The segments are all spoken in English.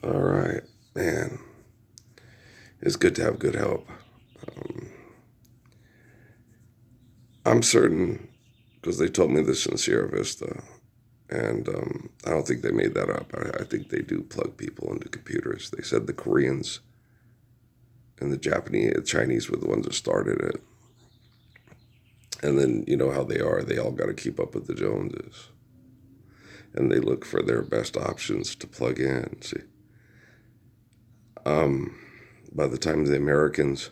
All right, man. It's good to have good help. Um, I'm certain because they told me this in Sierra Vista, and I don't think they made that up. I think they do plug people into computers. They said the Koreans and the Japanese, Chinese were the ones that started it, and then you know how they are. They all got to keep up with the Joneses, and they look for their best options to plug in. See, um, by the time the Americans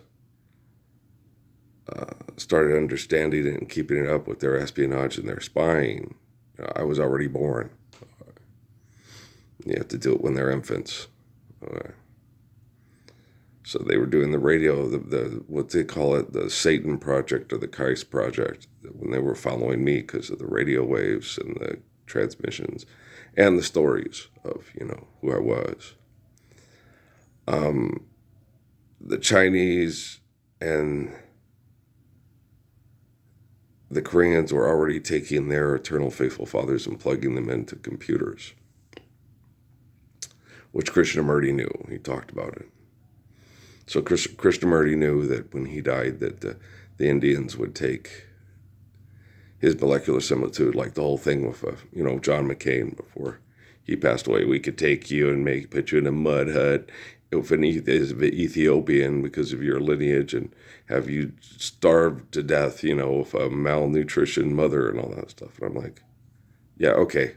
started understanding it and keeping it up with their espionage and their spying, I was already born. You have to do it when they're infants. Uh, so they were doing the radio, the what they call it, the Satan Project or the Christ Project, when they were following me because of the radio waves and the transmissions and the stories of who I was. Um, the Chinese and the Koreans were already taking their eternal faithful fathers and plugging them into computers, which Krishnamurti knew. He talked about it. So Krishnamurti knew that when he died, that the Indians would take his molecular similitude, like the whole thing with John McCain before he passed away. We could take you and put you in a mud hut with an Ethiopian because of your lineage and have you starved to death, with a malnutrition mother and all that stuff. And I'm like, yeah, okay.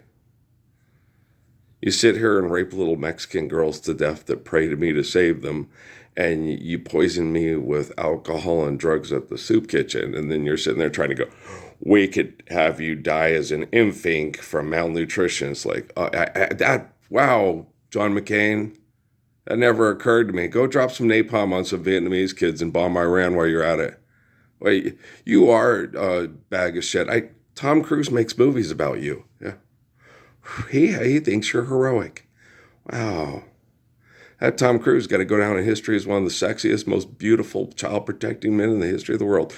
You sit here and rape little Mexican girls to death that pray to me to save them, and you poison me with alcohol and drugs at the soup kitchen, and then you're sitting there trying to go, we could have you die as an infant from malnutrition. It's like, wow, John McCain, that never occurred to me. Go drop some napalm on some Vietnamese kids and bomb Iran while you're at it. Wait, you are a bag of shit. Tom Cruise makes movies about you. Yeah. He thinks you're heroic. Wow. That Tom Cruise got to go down in history as one of the sexiest, most beautiful child protecting men in the history of the world.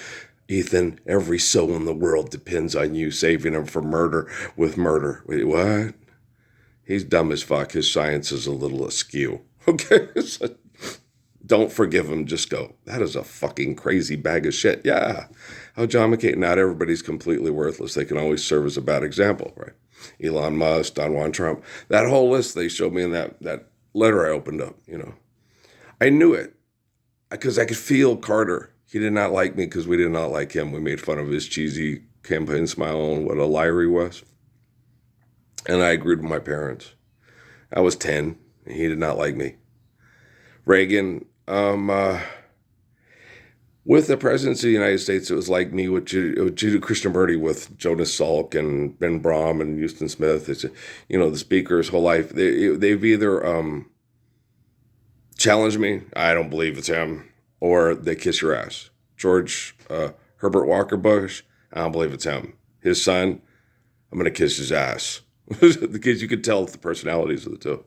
Ethan, every soul in the world depends on you saving him from murder with murder. Wait, what? He's dumb as fuck. His science is a little askew. Okay? So don't forgive him. Just go, that is a fucking crazy bag of shit. Yeah. Oh, John McCain, not everybody's completely worthless. They can always serve as a bad example, right? Elon Musk, Don Juan Trump, that whole list they showed me in that letter I opened up, I knew it because I could feel Carter. He did not like me because we did not like him. We made fun of his cheesy campaign smile and what a liar he was. And I agreed with my parents. I was 10. And he did not like me. Reagan, with the presidency of the United States, it was like me with Judy Krishnamurti with Jonas Salk and Ben Brom and Houston Smith. It's the speaker's whole life. They've either challenged me, I don't believe it's him, or they kiss your ass. George Herbert Walker Bush, I don't believe it's him. His son, I'm gonna kiss his ass because you could tell the personalities of the two.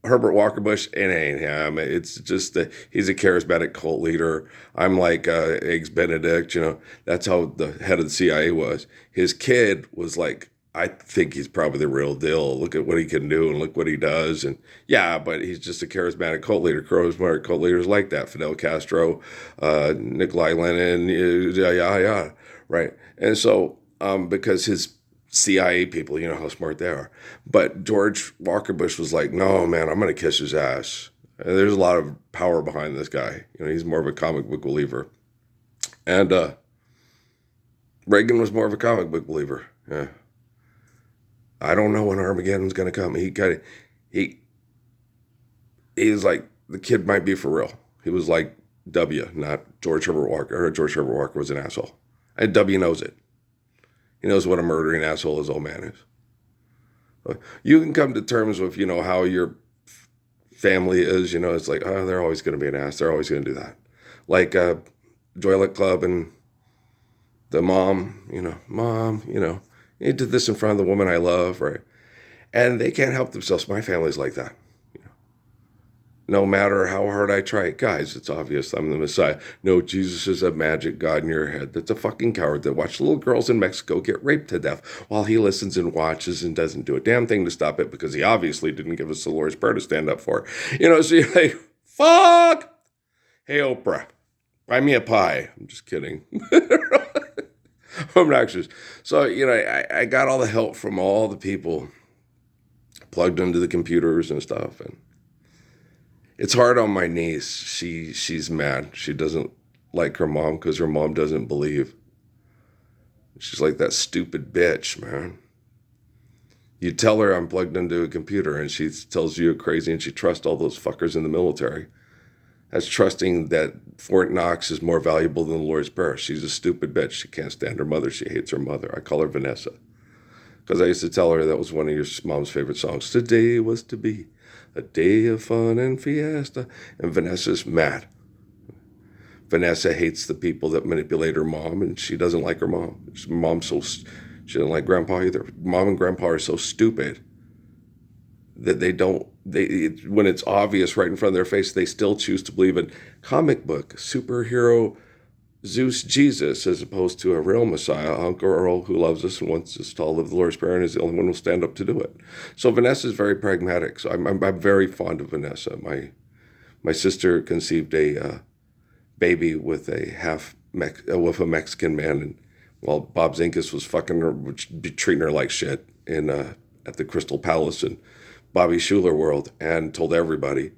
Herbert Walker Bush, it ain't him. It's just that he's a charismatic cult leader. I'm like Eggs Benedict, That's how the head of the CIA was. His kid was like, I think he's probably the real deal. Look at what he can do and look what he does. And yeah, but he's just a charismatic cult leader. Charismatic cult leaders like that. Fidel Castro, Nikolai Lenin, yeah, right. And so because his CIA people, you know how smart they are. But George Walker Bush was like, no, man, I'm going to kiss his ass. And there's a lot of power behind this guy. He's more of a comic book believer. And Reagan was more of a comic book believer. Yeah. I don't know when Armageddon's going to come. He's like, the kid might be for real. He was like W, not George Herbert Walker. I heard George Herbert Walker was an asshole. And W knows it. He knows what a murdering asshole his old man is. You can come to terms with, how your family is, it's like, oh, they're always going to be an ass. They're always going to do that. Like Joylet Club and the mom, he did this in front of the woman I love, right? And they can't help themselves. My family's like that. no matter how hard I try. Guys, it's obvious I'm the Messiah. No, Jesus is a magic God in your head. That's a fucking coward that watched little girls in Mexico get raped to death while he listens and watches and doesn't do a damn thing to stop it because he obviously didn't give us the Lord's Prayer to stand up for. So you're like, fuck! Hey, Oprah, buy me a pie. I'm just kidding. Obnoxious. So, I got all the help from all the people plugged into the computers and stuff, and it's hard on my niece. She's mad. She doesn't like her mom because her mom doesn't believe. She's like, that stupid bitch, man. You tell her I'm plugged into a computer and she tells you you're crazy, and she trusts all those fuckers in the military. That's trusting that Fort Knox is more valuable than the Lord's Prayer. She's a stupid bitch. She can't stand her mother. She hates her mother. I call her Vanessa. Because I used to tell her that was one of your mom's favorite songs. Today was to be a day of fun and fiesta. And Vanessa's mad. Vanessa hates the people that manipulate her mom, and she doesn't like her mom. She doesn't like grandpa either. Mom and grandpa are so stupid that when it's obvious right in front of their face, they still choose to believe in comic book superhero Zeus Jesus as opposed to a real Messiah, Uncle Earl, who loves us and wants us to all live the Lord's Prayer and is the only one who will stand up to do it. So Vanessa is very pragmatic. So I'm very fond of Vanessa. My sister conceived a baby with a Mexican man, and while Bob Zinkus was fucking her, treating her like shit at the Crystal Palace in Bobby Schuller world, and told everybody.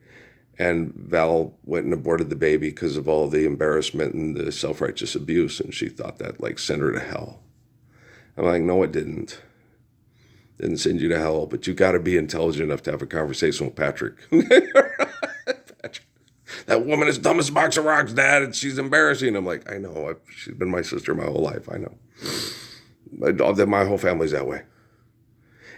And Val went and aborted the baby because of all the embarrassment and the self-righteous abuse, and she thought that sent her to hell. I'm like, no, it didn't. Didn't send you to hell, but you got to be intelligent enough to have a conversation with Patrick. Patrick, that woman is dumb as a box of rocks, Dad, and she's embarrassing. I'm like, I know. She's been my sister my whole life. I know. My whole family's that way.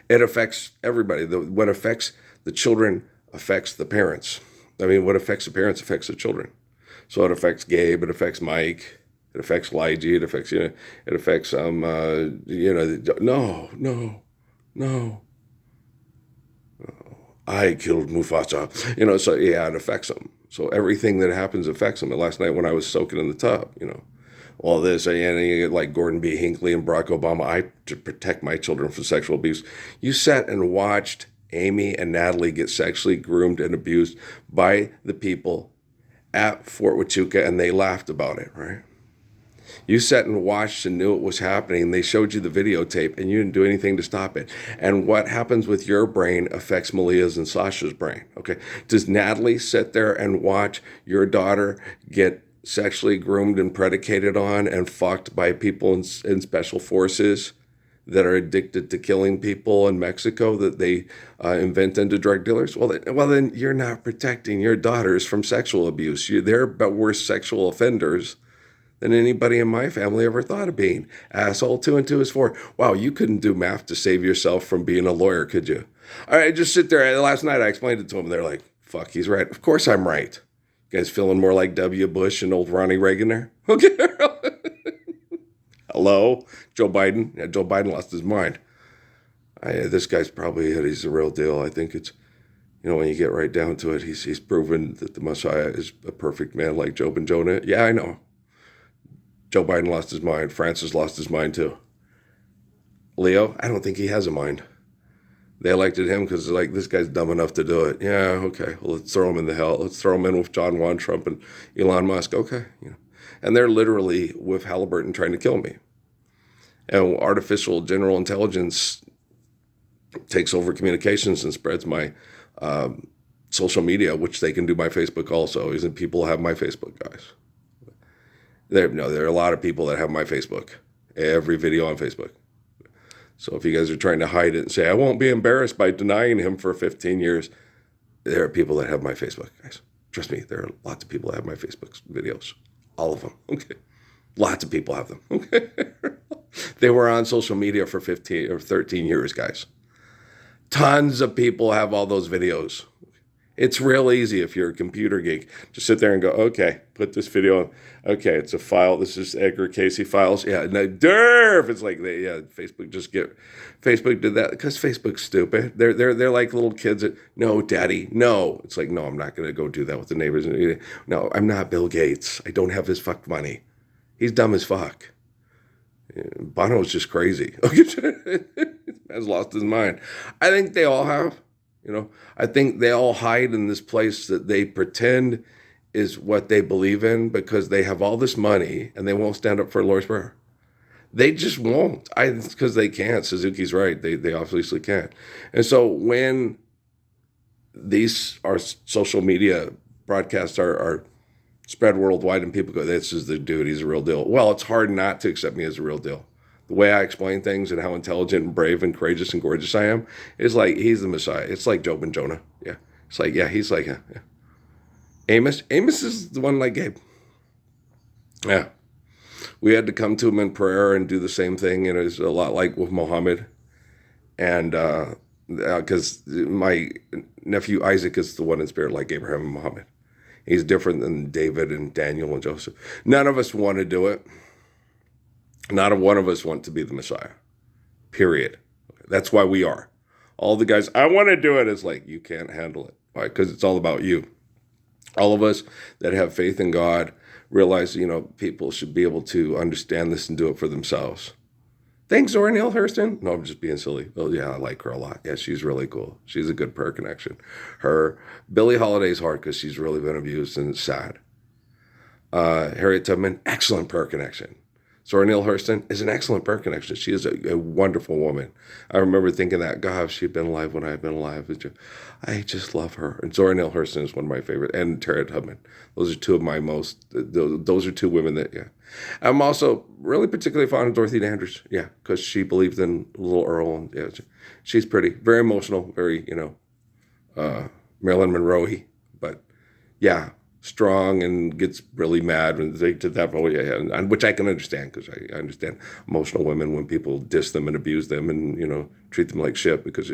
It affects everybody. What affects the children affects the parents. I mean, what affects the parents affects the children. So it affects Gabe, it affects Mike, it affects Lige, it affects, no. I killed Mufasa. So yeah, it affects them. So everything that happens affects them. And last night when I was soaking in the tub, all this, and like Gordon B. Hinckley and Barack Obama, to protect my children from sexual abuse. You sat and watched Amy and Natalie get sexually groomed and abused by the people at Fort Huachuca, and they laughed about it, right? You sat and watched and knew it was happening. They showed you the videotape, and you didn't do anything to stop it. And what happens with your brain affects Malia's and Sasha's brain, okay? Does Natalie sit there and watch your daughter get sexually groomed and predicated on and fucked by people in special forces that are addicted to killing people in Mexico that they invent into drug dealers? Well, then you're not protecting your daughters from sexual abuse. They're worse sexual offenders than anybody in my family ever thought of being. Asshole, 2 and 2 is 4. Wow, you couldn't do math to save yourself from being a lawyer, could you? All right, just sit there. Last night I explained it to them. They're like, fuck, he's right. Of course I'm right. You guys feeling more like W. Bush and old Ronnie Reagan there? Okay. Hello? Joe Biden? Yeah, Joe Biden lost his mind. This guy's he's the real deal. I think it's, when you get right down to it, he's proven that the Messiah is a perfect man like Job and Jonah. Yeah, I know. Joe Biden lost his mind. Francis lost his mind too. Leo, I don't think he has a mind. They elected him because this guy's dumb enough to do it. Yeah, okay. Well, let's throw him in the hell. Let's throw him in with John Juan Trump and Elon Musk. Okay. And they're literally with Halliburton trying to kill me. And artificial general intelligence takes over communications and spreads my social media, which they can do my Facebook also. Isn't people have my Facebook, guys? There are a lot of people that have my Facebook. Every video on Facebook. So if you guys are trying to hide it and say, I won't be embarrassed by denying him for 15 years, there are people that have my Facebook, guys. Trust me, there are lots of people that have my Facebook videos. All of them. Okay. Lots of people have them. Okay. They were on social media for 15 or 13 years, guys. Tons of people have all those videos. It's real easy if you're a computer geek. Just sit there and go, okay, put this video on. Okay, it's a file. This is Edgar Casey files. Yeah, no, derf. It's like Facebook did that because Facebook's stupid. They're like little kids that, no, daddy, no. It's like, no, I'm not going to go do that with the neighbors. No, I'm not Bill Gates. I don't have his fuck money. He's dumb as fuck. Bono's just crazy. Has lost his mind. I think they all have. I think they all hide in this place that they pretend is what they believe in because they have all this money and they won't stand up for the Lord's Prayer. They just won't. Because they can't. Suzuki's right. They obviously can't. And so when our social media broadcasts are spread worldwide and people go, this is the dude, he's a real deal. Well, it's hard not to accept me as a real deal. The way I explain things and how intelligent and brave and courageous and gorgeous I am is like, he's the Messiah. It's like Job and Jonah. Yeah. It's like, yeah, he's like, yeah. Amos is the one like Gabe. Yeah. We had to come to him in prayer and do the same thing. And it was a lot like with Muhammad. And because my nephew Isaac is the one in spirit like Abraham and Muhammad. He's different than David and Daniel and Joseph. None of us want to do it. Not one of us want to be the Messiah, period. That's why we are. All the guys, I want to do it. It's like, you can't handle it. Why? Because it's all about you. All of us that have faith in God realize, people should be able to understand this and do it for themselves. Thanks, Zora Neale Hurston. No, I'm just being silly. Oh, yeah, I like her a lot. Yeah, she's really cool. She's a good prayer connection. Billie Holiday's hard because she's really been abused and it's sad. Harriet Tubman, excellent prayer connection. Zora Neale Hurston is an excellent prayer connection. She is a wonderful woman. I remember thinking that, God, if she'd been alive when I've been alive. I just love her. And Zora Neale Hurston is one of my favorite. And Harriet Tubman. Those are two of my those are two women that, yeah. I'm also really particularly fond of Dorothy Dandridge. Yeah, because she believed in Little Earl. And yeah, she's pretty. Very emotional. Very, Marilyn Monroe-y. But, yeah. Strong and gets really mad when they did that, which I can understand because I understand emotional women when people diss them and abuse them and treat them like shit because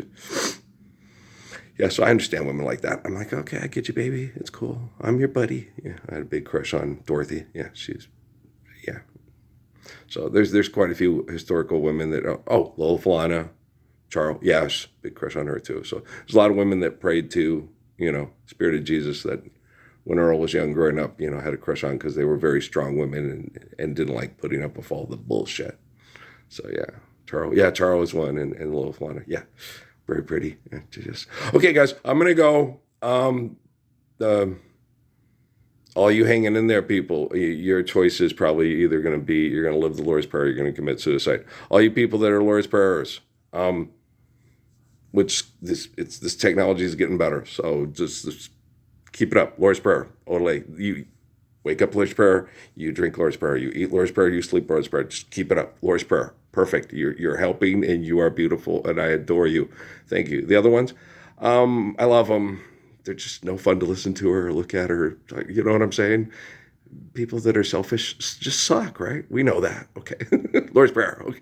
so I understand women like that. I'm like, okay, I get you, baby. It's cool. I'm your buddy. Yeah, I had a big crush on Dorothy. Yeah, So there's quite a few historical women that Lola Falana, Charles, yes, big crush on her too. So there's a lot of women that prayed to Spirit of Jesus that. When Earl was young, growing up, had a crush on because they were very strong women and didn't like putting up with all the bullshit. So, yeah, Charles was one and Lola Falana. Yeah, very pretty. Yeah, okay, guys, I'm going to go. All you hanging in there, people, your choice is probably either going to be you're going to live the Lord's Prayer or you're going to commit suicide. All you people that are Lord's Prayers, this technology is getting better. So just keep it up. Lord's Prayer. Ole, you wake up Lord's Prayer, you drink Lord's Prayer, you eat Lord's Prayer, you sleep Lord's Prayer. Just keep it up. Lord's Prayer. Perfect. You're helping and you are beautiful and I adore you. Thank you. The other ones, I love them. They're just no fun to listen to or look at or, you know what I'm saying? People that are selfish just suck, right? We know that. Okay. Lord's Prayer. Okay.